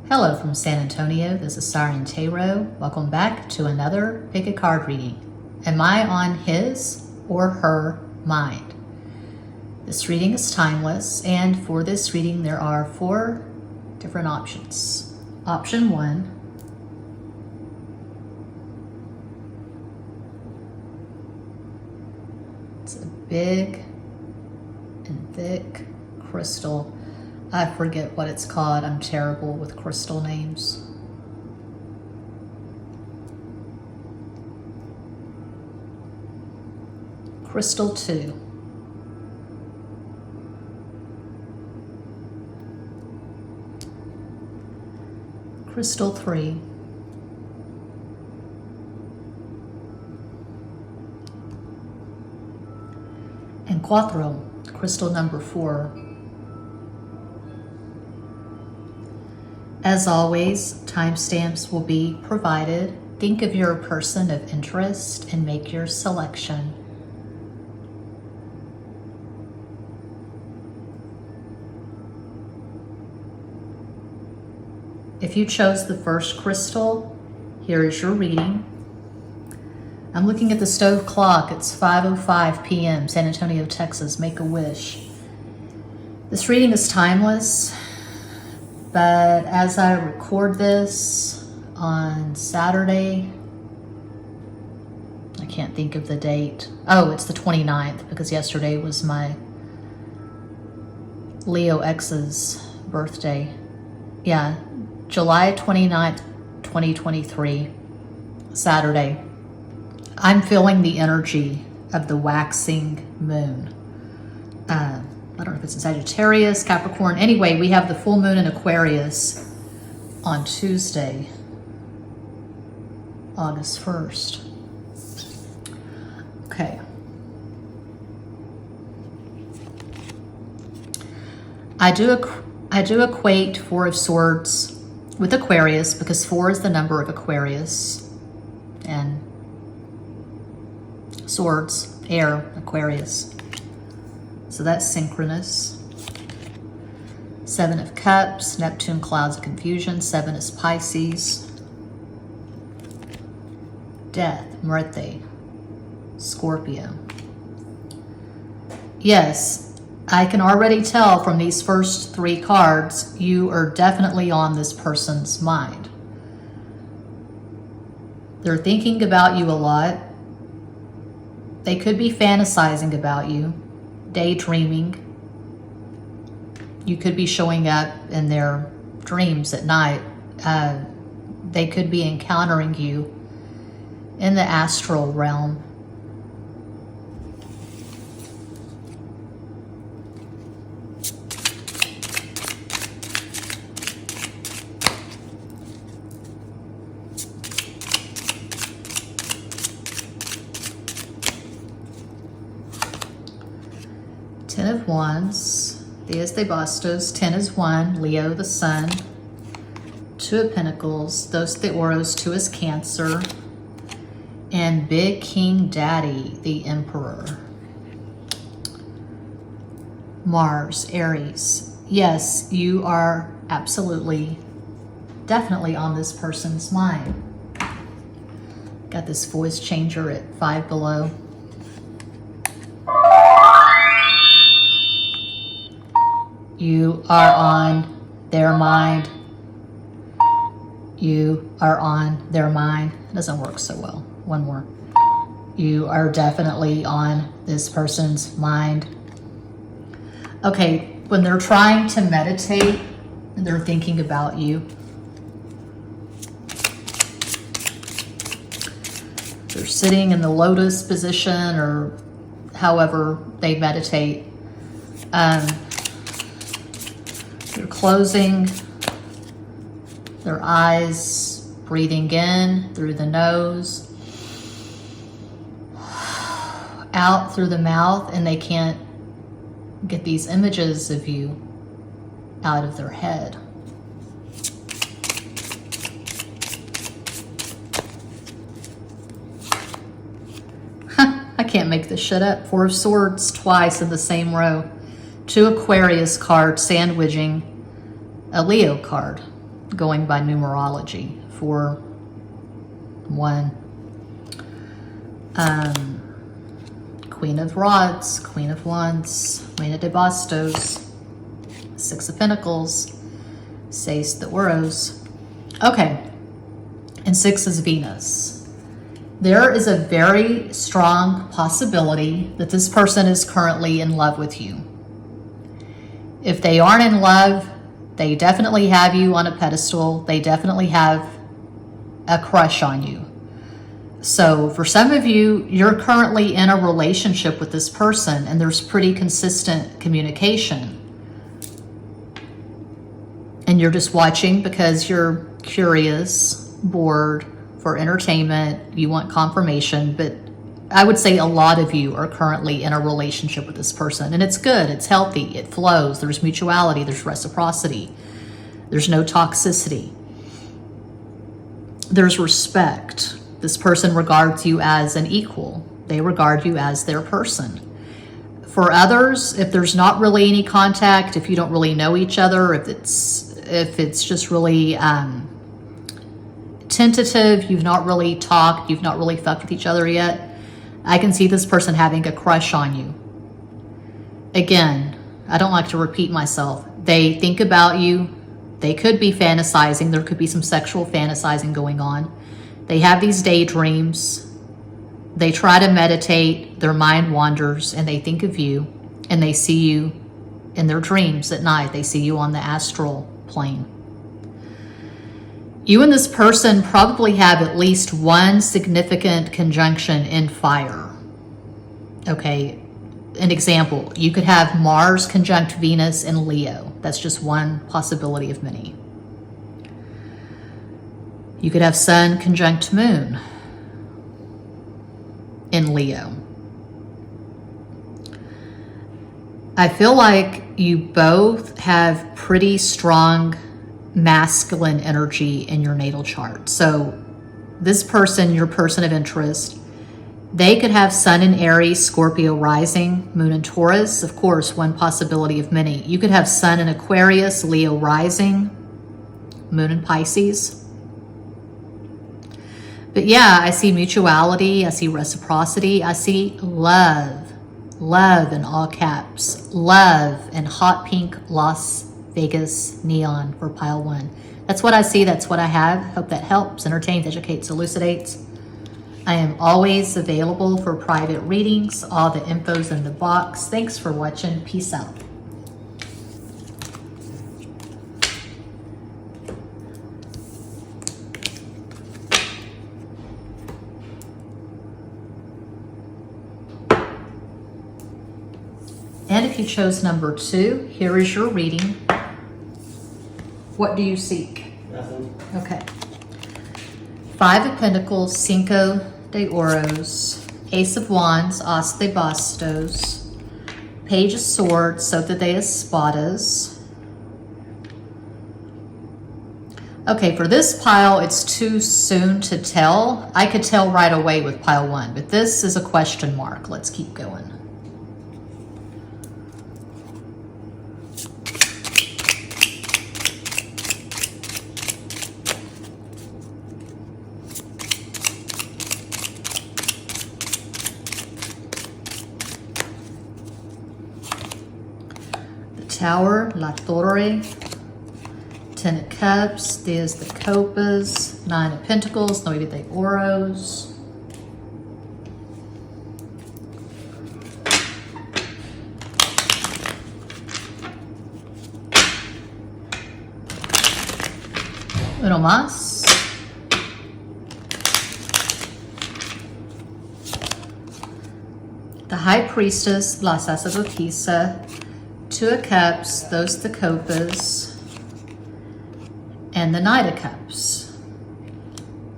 Hello from San Antonio, this is SIREN Tarot. Welcome back to another Pick a Card reading. Am I on his or her mind? This reading is timeless, and for this reading there are 4 different options. Option 1, it's a big and thick crystal. I forget what it's called. I'm terrible with crystal names. Crystal 2. Crystal 3. And Cuatro, crystal number 4. As always, timestamps will be provided. Think of your person of interest and make your selection. If you chose the first crystal, here is your reading. I'm looking at the stove clock. It's 5:05 p.m., San Antonio, Texas. Make a wish. This reading is timeless. But as I record this on Saturday, I can't think of the date. Oh, it's the 29th because yesterday was my Leo X's birthday. Yeah, July 29th, 2023, Saturday. I'm feeling the energy of the waxing moon. I don't know if it's in Sagittarius, Capricorn. Anyway, we have the full moon in Aquarius on Tuesday, August 1st. Okay. I do equate 4 of Swords with Aquarius because 4 is the number of Aquarius. And Swords, air, Aquarius. So that's synchronous. 7 of Cups, Neptune, clouds of confusion. 7 is Pisces. Death, Muerte, Scorpio. Yes, I can already tell from these first 3 cards, you are definitely on this person's mind. They're thinking about you a lot. They could be fantasizing about you. Daydreaming. You could be showing up in their dreams at night. They could be encountering you in the astral realm. Ten of Wands, Diez de Bastos. 10 is 1, Leo the Sun. 2 of Pentacles, Dos de Oros. 2 is Cancer. And Big King Daddy, the Emperor. Mars, Aries. Yes, you are absolutely, definitely on this person's mind. Got this voice changer at 5 below. You are on their mind. You are on their mind. It doesn't work so well. One more. You are definitely on this person's mind. Okay, when they're trying to meditate, they're thinking about you. They're sitting in the lotus position or however they meditate. They're closing their eyes, breathing in through the nose, out through the mouth, and they can't get these images of you out of their head. I can't make this shit up. 4 of Swords twice in the same row. 2 Aquarius cards sandwiching a Leo card. going by numerology. 4, 1. Queen of Rods, Queen of Wands, Reina de Bastos, 6 of Pentacles, 6 de Oros. Okay, and 6 is Venus. There is a very strong possibility that this person is currently in love with you. If they aren't in love, they definitely have you on a pedestal. They definitely have a crush on you. So for some of you, you're currently in a relationship with this person and there's pretty consistent communication. And you're just watching because you're curious, bored, for entertainment, you want confirmation, but I would say a lot of you are currently in a relationship with this person, and it's good, it's healthy, it flows, there's mutuality, there's reciprocity, there's no toxicity, there's respect. This person regards you as an equal. They regard you as their person. For others, if there's not really any contact, if you don't really know each other, if it's just really tentative, you've not really talked, you've not really fucked with each other yet, I can see this person having a crush on you. Again, I don't like to repeat myself. They think about you. They could be fantasizing. There could be some sexual fantasizing going on. They have these daydreams. They try to meditate. Their mind wanders and they think of you and they see you in their dreams at night. They see you on the astral plane. You and this person probably have at least one significant conjunction in fire. Okay, an example, you could have Mars conjunct Venus in Leo. That's just one possibility of many. You could have Sun conjunct Moon in Leo. I feel like you both have pretty strong masculine energy in your natal chart. So this person, your person of interest, they could have Sun in Aries, Scorpio rising, Moon in Taurus. Of course, one possibility of many. You could have Sun in Aquarius, Leo rising, Moon in Pisces. But yeah, I see mutuality, I see reciprocity, I see love. Love in all caps. Love in hot pink Las Vegas neon for pile 1. That's what I see. That's what I have. Hope that helps, entertains, educates, elucidates. I am always available for private readings. All the info's in the box. Thanks for watching. Peace out. And if you chose number 2, here is your reading. What do you seek? Nothing. Okay. 5 of Pentacles, Cinco de Oros, Ace of Wands, As de Bastos, Page of Swords, Sota de Espadas. Okay, for this pile, it's too soon to tell. I could tell right away with pile 1, but this is a question mark. Let's keep going. Tower, La Torre, 10 of Cups, there's the Copas, 9 of Pentacles, Nueve de Oros. Uno más. The High Priestess, La Sacerdotisa, 2 of Cups, those the Copas, and the Knight of Cups,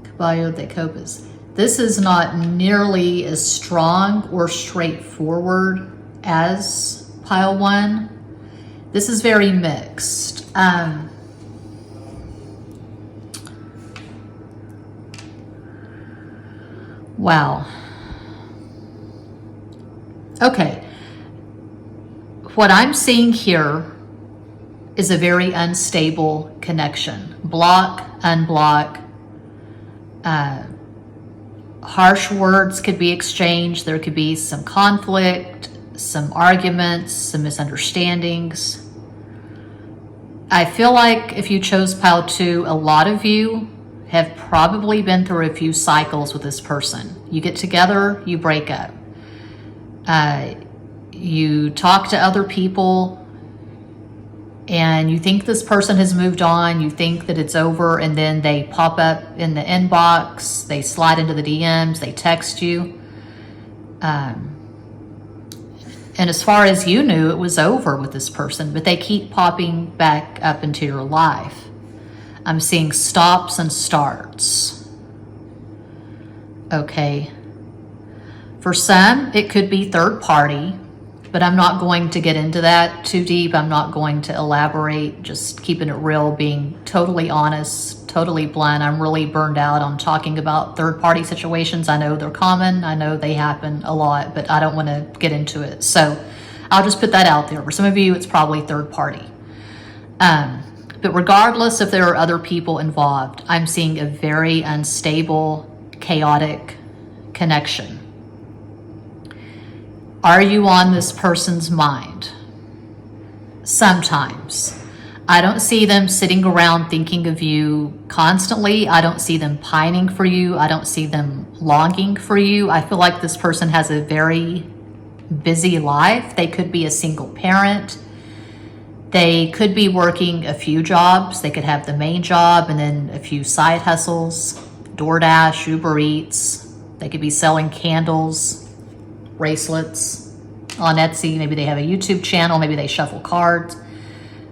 Caballo de Copas. This is not nearly as strong or straightforward as pile 1. This is very mixed. Wow. Okay. What I'm seeing here is a very unstable connection. Block, unblock. Harsh words could be exchanged. There could be some conflict, some arguments, some misunderstandings. I feel like if you chose pile 2, a lot of you have probably been through a few cycles with this person. You get together, you break up. You talk to other people and you think this person has moved on, you think that it's over, and then they pop up in the inbox, they slide into the DMs, they text you. And as far as you knew, it was over with this person, but they keep popping back up into your life. I'm seeing stops and starts. Okay. For some, it could be third party, but I'm not going to get into that too deep. I'm not going to elaborate, just keeping it real, being totally honest, totally blunt. I'm really burned out on talking about third party situations. I know they're common. I know they happen a lot, but I don't want to get into it. So I'll just put that out there. For some of you, it's probably third party. But regardless if there are other people involved, I'm seeing a very unstable, chaotic connection. Are you on this person's mind? Sometimes. I don't see them sitting around thinking of you constantly. I don't see them pining for you. I don't see them longing for you. I feel like this person has a very busy life. They could be a single parent. They could be working a few jobs. They could have the main job and then a few side hustles, DoorDash, Uber Eats. They could be selling candles, bracelets on Etsy. Maybe they have a YouTube channel. Maybe they shuffle cards.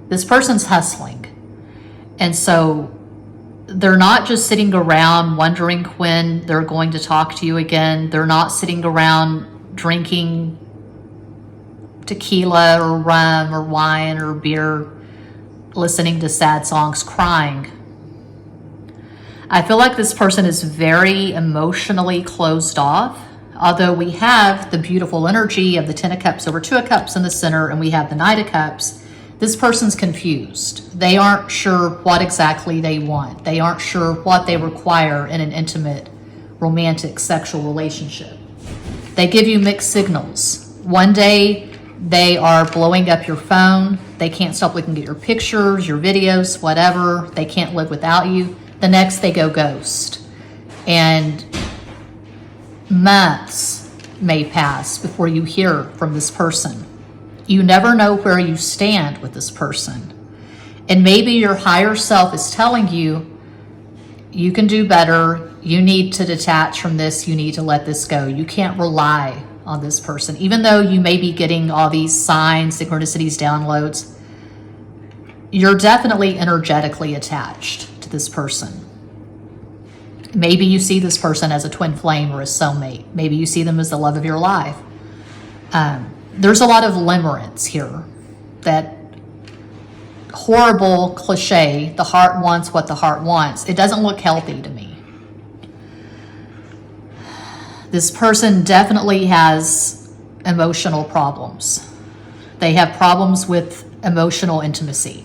This person's hustling. And so they're not just sitting around wondering when they're going to talk to you again. They're not sitting around drinking tequila or rum or wine or beer, listening to sad songs, crying. I feel like this person is very emotionally closed off. Although we have the beautiful energy of the 10 of Cups over 2 of Cups in the center, and we have the Knight of Cups, this person's confused. They aren't sure what exactly they want. They aren't sure what they require in an intimate, romantic, sexual relationship. They give you mixed signals. One day, they are blowing up your phone. They can't stop looking at your pictures, your videos, whatever. They can't live without you. The next, they go ghost. And months may pass before you hear from this person. You never know where you stand with this person. And maybe your higher self is telling you, you can do better. You need to detach from this. You need to let this go. You can't rely on this person. Even though you may be getting all these signs, synchronicities, downloads, you're definitely energetically attached to this person. Maybe you see this person as a twin flame or a soulmate. Maybe you see them as the love of your life. There's a lot of limerence here. That horrible cliche, the heart wants what the heart wants. It doesn't look healthy to me. This person definitely has emotional problems. They have problems with emotional intimacy.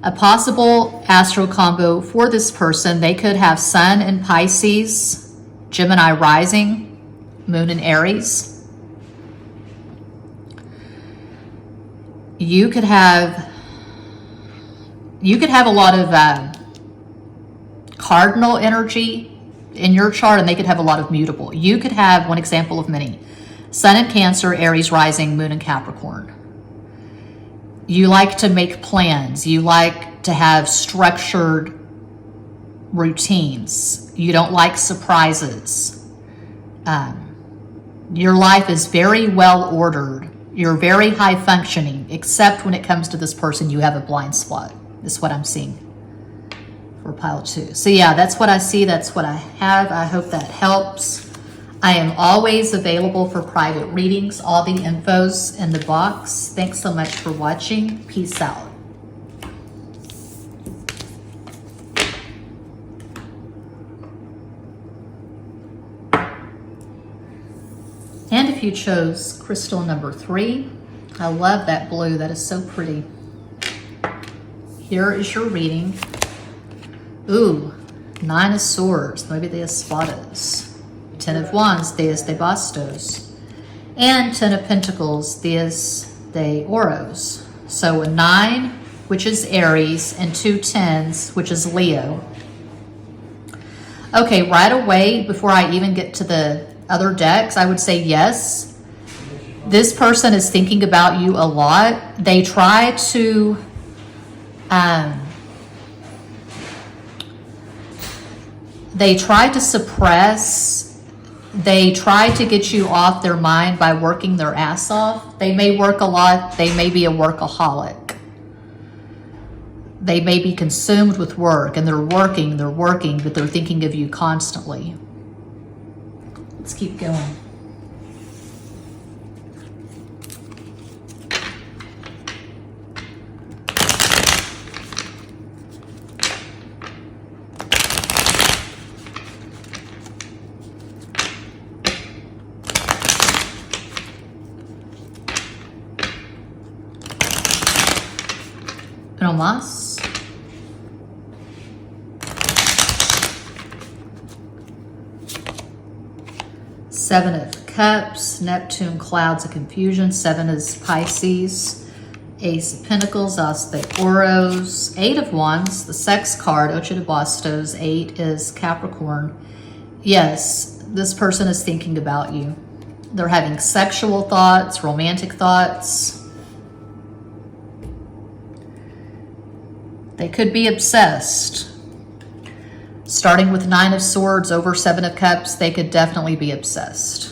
A possible astro combo for this person, they could have Sun in Pisces, Gemini rising, Moon in Aries. You could have a lot of cardinal energy in your chart, and they could have a lot of mutable. You could have, one example of many, Sun in Cancer, Aries rising, Moon in Capricorn. You like to make plans. You like to have structured routines. You don't like surprises. Your life is very well ordered. You're very high functioning, except when it comes to this person, you have a blind spot. Is what I'm seeing for pile 2. So yeah, that's what I see. That's what I have. I hope that helps. I am always available for private readings. All the info's in the box. Thanks so much for watching. Peace out. And if you chose crystal number 3, I love that blue. That is so pretty. Here is your reading. Ooh, 9 of Swords, maybe the Espadas. 10 of Wands, Diez de Bastos. And 10 of Pentacles, Diez de Oros. So a 9, which is Aries, and 2 10s, which is Leo. Okay, right away, before I even get to the other decks, I would say yes. This person is thinking about you a lot. They try to suppress, they try to get you off their mind by working their ass off. They may work a lot, they may be a workaholic. They may be consumed with work and they're working, but they're thinking of you constantly. Let's keep going. No más. 7 of Cups, Neptune, clouds of confusion. 7 is Pisces. Ace of Pentacles, As de Oros. 8 of Wands, the Sex card, Ocho de Bastos. 8 is Capricorn. Yes, this person is thinking about you. They're having sexual thoughts, romantic thoughts. They could be obsessed. Starting with 9 of Swords over 7 of Cups, they could definitely be obsessed.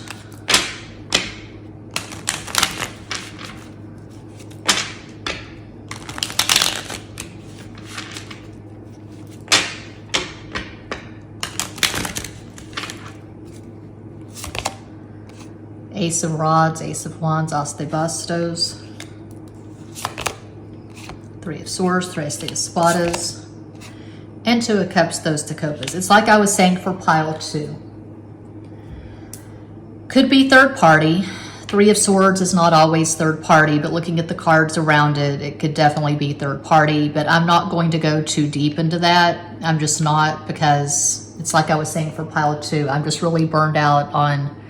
Ace of Rods, Ace of Wands, As de Bastos. 3 of Swords, Tres de Espadas. And 2 of Cups, Dos de Copas. It's like I was saying for pile 2. Could be third party. 3 of Swords is not always third party, but looking at the cards around it, it could definitely be third party. But I'm not going to go too deep into that. I'm just not, because it's like I was saying for pile 2. I'm just really burned out on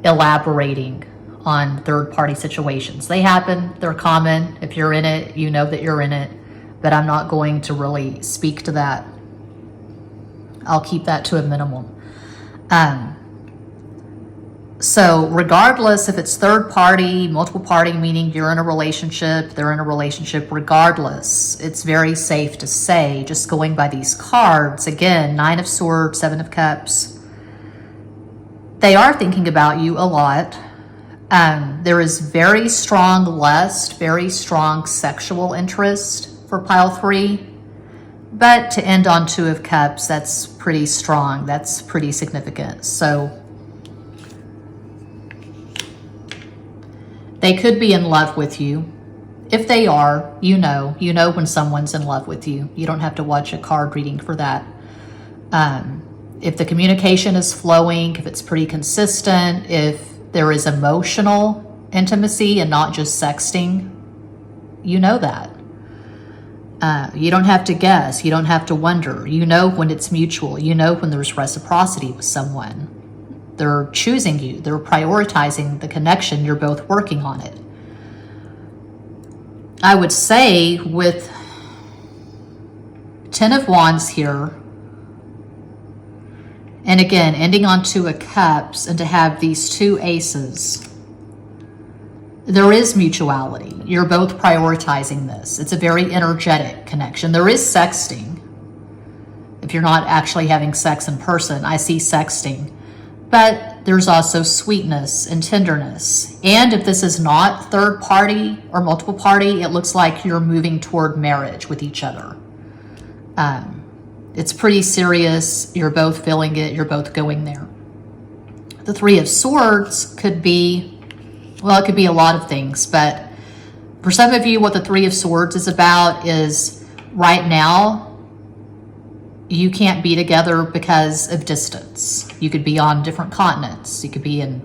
elaborating on third party situations. They happen, they're common. If you're in it, you know that you're in it. But I'm not going to really speak to that. I'll keep that to a minimum. So regardless if it's third party, multiple party, meaning you're in a relationship, they're in a relationship, regardless, it's very safe to say, just going by these cards, again, 9 of Swords, 7 of Cups, they are thinking about you a lot. There is very strong lust, very strong sexual interest for pile 3. But to end on 2 of Cups, that's pretty strong. That's pretty significant. So they could be in love with you. If they are, you know when someone's in love with you. You don't have to watch a card reading for that. If the communication is flowing, if it's pretty consistent, if there is emotional intimacy and not just sexting, you know that. You don't have to guess. You don't have to wonder. You know when it's mutual. You know when there's reciprocity with someone. They're choosing you. They're prioritizing the connection. You're both working on it. I would say with 10 of Wands here, and again, ending on 2 of Cups, and to have these 2 aces, there is mutuality. You're both prioritizing this. It's a very energetic connection. There is sexting. If you're not actually having sex in person, I see sexting. But there's also sweetness and tenderness. And if this is not third party or multiple party, it looks like you're moving toward marriage with each other. It's pretty serious. You're both feeling it. You're both going there. The 3 of Swords could be, well, it could be a lot of things, but for some of you, what the 3 of Swords is about is right now, you can't be together because of distance. You could be on different continents. You could be in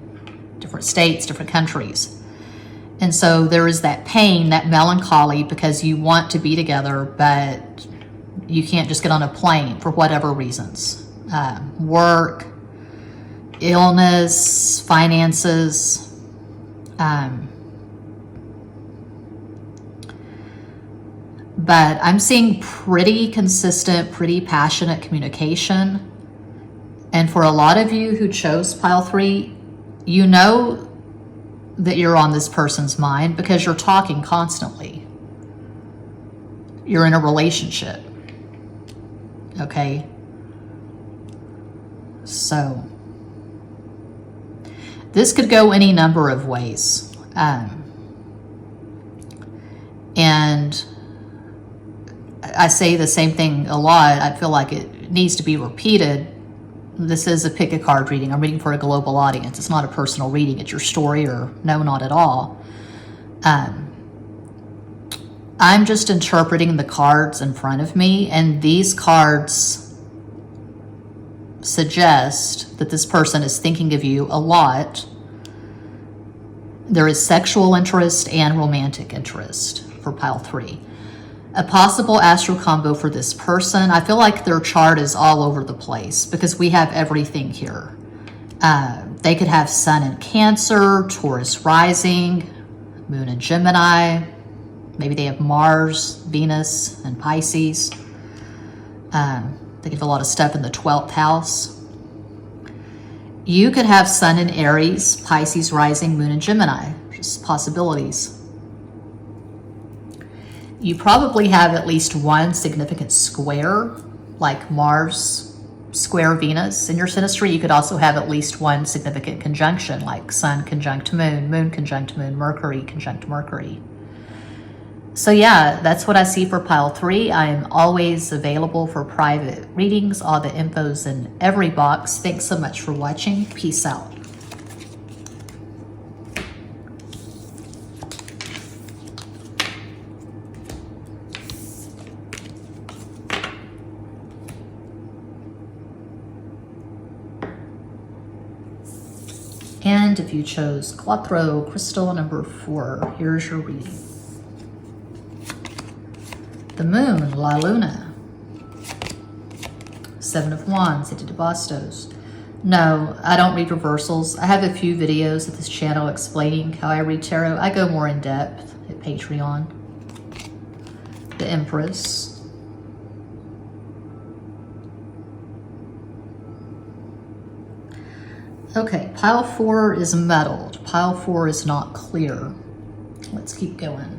different states, different countries. And so there is that pain, that melancholy, because you want to be together, but you can't just get on a plane for whatever reasons. Work, illness, finances. But I'm seeing pretty consistent, pretty passionate communication. And for a lot of you who chose pile 3, you know that you're on this person's mind because you're talking constantly. You're in a relationship. Okay? So, this could go any number of ways. And I say the same thing a lot. I feel like it needs to be repeated. This is a pick a card reading. I'm reading for a global audience. It's not a personal reading. It's your story or no, not at all. I'm just interpreting the cards in front of me, and these cards suggest that this person is thinking of you a lot. There is sexual interest and romantic interest for pile 3. A possible astral combo for this person. I feel like their chart is all over the place because we have everything here. They could have Sun in Cancer, Taurus rising, Moon in Gemini. Maybe they have Mars, Venus, and Pisces. They could have a lot of stuff in the 12th house. You could have Sun in Aries, Pisces rising, Moon in Gemini. Just possibilities. You probably have at least one significant square, like Mars square Venus in your synastry. You could also have at least one significant conjunction, like Sun conjunct Moon, Moon conjunct Moon, Mercury conjunct Mercury. So yeah, that's what I see for pile 3. I am always available for private readings. All the info's in every box. Thanks so much for watching. Peace out. And if you chose Cuatro crystal number 4, here's your reading. The Moon, La Luna. 7 of Wands, 8 de Bastos. No, I don't read reversals. I have a few videos at this channel explaining how I read tarot. I go more in depth at Patreon. The Empress. Okay, pile 4 is muddled. Pile 4 is not clear. Let's keep going.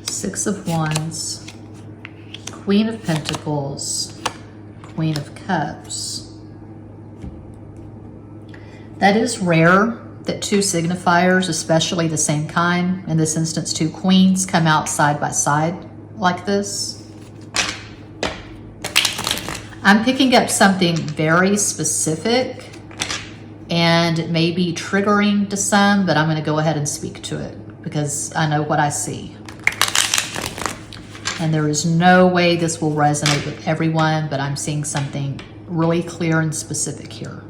Six of Wands, Queen of Pentacles, Queen of Cups. That is rare that 2 signifiers, especially the same kind, in this instance 2 queens, come out side by side like this. I'm picking up something very specific, and it may be triggering to some, but I'm going to go ahead and speak to it because I know what I see. And there is no way this will resonate with everyone, but I'm seeing something really clear and specific here.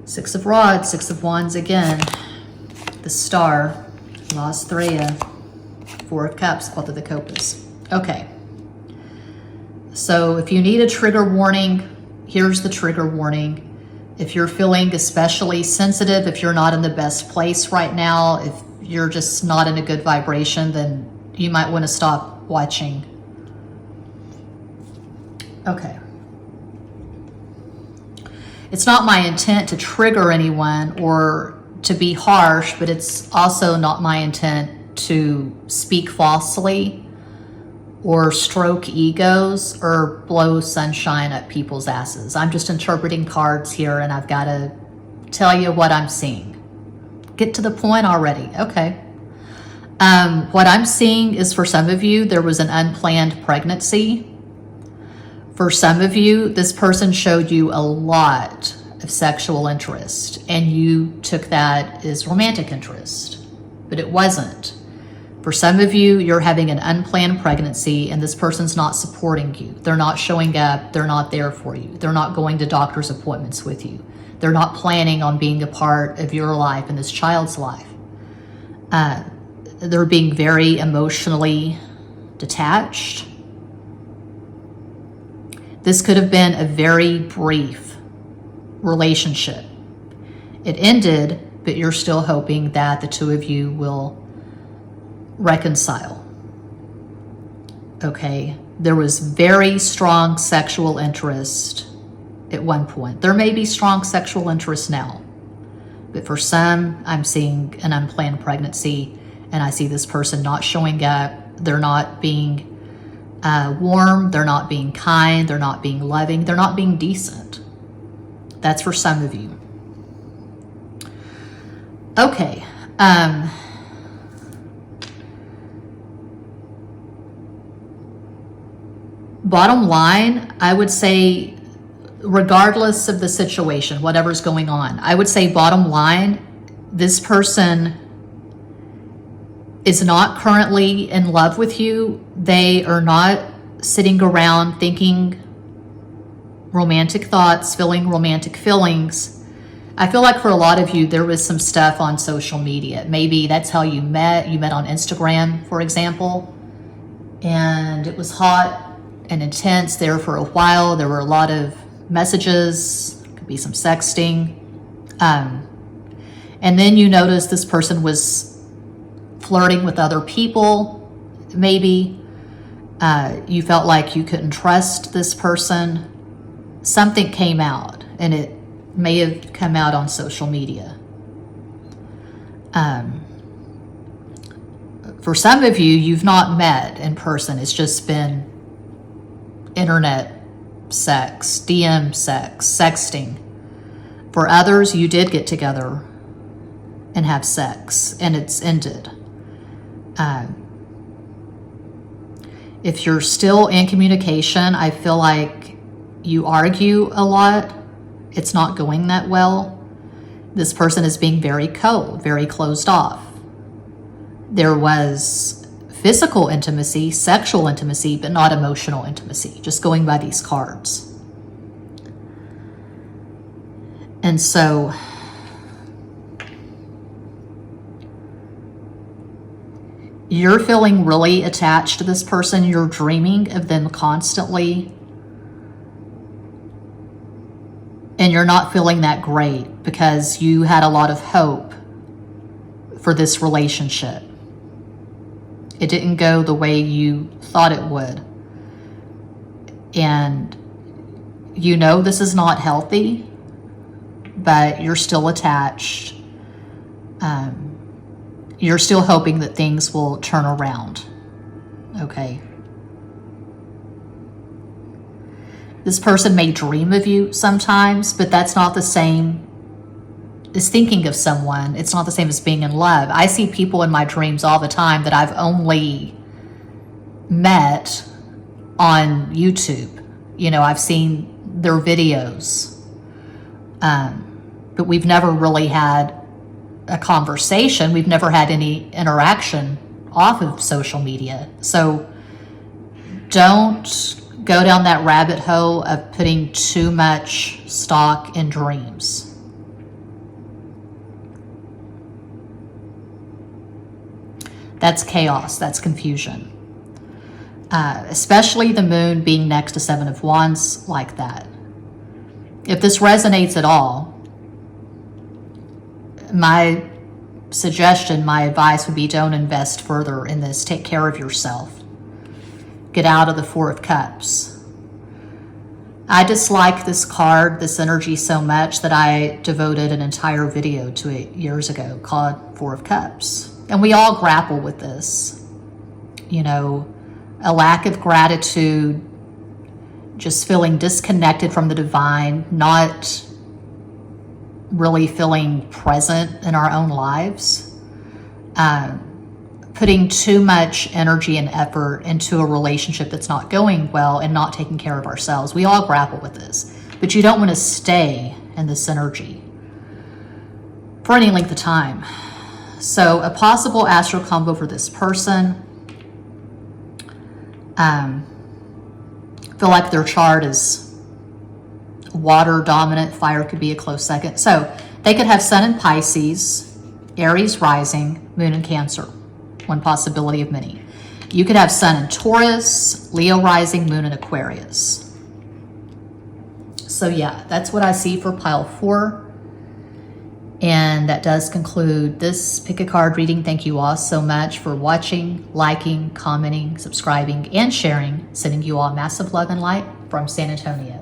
Six of Rods, 6 of Wands again. The Star, La Estrella, 4 of Cups, Cuatro de Copas. Okay. So if you need a trigger warning, here's the trigger warning. If you're feeling especially sensitive, if you're not in the best place right now, if you're just not in a good vibration, then you might want to stop watching. Okay. It's not my intent to trigger anyone or to be harsh, but it's also not my intent to speak falsely or stroke egos or blow sunshine up people's asses. I'm just interpreting cards here, and I've got to tell you what I'm seeing. Get to the point already. Okay. What I'm seeing is, for some of you, there was an unplanned pregnancy, For some of you, this person showed you a lot of sexual interest, and you took that as romantic interest, but it wasn't. For some of you, you're having an unplanned pregnancy, and this person's not supporting you. They're not showing up. They're not there for you. They're not going to doctor's appointments with you. They're not planning on being a part of your life and this child's life. They're being very emotionally detached. This could have been a very brief relationship. It ended, but you're still hoping that the two of you will reconcile. Okay, there was very strong sexual interest at one point. There may be strong sexual interest now, but for some, I'm seeing an unplanned pregnancy, and I see this person not showing up. They're not being warm, they're not being kind, they're not being loving, they're not being decent. That's for some of you. Okay. Bottom line, I would say, regardless of the situation, whatever's going on, I would say bottom line, this person is not currently in love with you. They are not sitting around thinking romantic thoughts, feeling romantic feelings. I feel like for a lot of you, there was some stuff on social media. Maybe that's how you met. You met on Instagram, for example, and it was hot and intense there for a while. There were a lot of messages, could be some sexting. And then you notice this person was flirting with other people. Maybe you felt like you couldn't trust this person. Something came out, and it may have come out on social media. For some of you, you've not met in person. It's just been internet sex, DM sex, sexting. For others, you did get together and have sex, and it's ended. If you're still in communication, I feel like you argue a lot. It's not going that well. This person is being very cold, very closed off. There was physical intimacy, sexual intimacy, but not emotional intimacy, just going by these cards. And so you're feeling really attached to this person. You're dreaming of them constantly. And you're not feeling that great because you had a lot of hope for this relationship. It didn't go the way you thought it would. And you know this is not healthy, but you're still attached. You're still hoping that things will turn around. Okay. This person may dream of you sometimes, but that's not the same as thinking of someone. It's not the same as being in love. I see people in my dreams all the time that I've only met on YouTube. You know, I've seen their videos, but we've never really had a conversation. We've never had any interaction off of social media. So don't go down that rabbit hole of putting too much stock in dreams. That's chaos. That's confusion. Especially the moon being next to Seven of Wands like that. If this resonates at all, my suggestion, my advice would be don't invest further in this. Take care of yourself. Get out of the Four of Cups. I dislike this card, this energy so much that I devoted an entire video to it years ago called Four of Cups. And we all grapple with this. You know, a lack of gratitude, just feeling disconnected from the divine, not really feeling present in our own lives. putting too much energy and effort into a relationship that's not going well and not taking care of ourselves. We all grapple with this, but you don't want to stay in this energy for any length of time. So a possible astral combo for this person, feel like their chart is water dominant, fire could be a close second. So they could have Sun in Pisces, Aries rising, Moon in Cancer. One possibility of many. You could have Sun in Taurus, Leo rising, Moon in Aquarius. So yeah, that's what I see for pile 4. And that does conclude this pick a card reading. Thank you all so much for watching, liking, commenting, subscribing, and sharing. Sending you all massive love and light from San Antonio.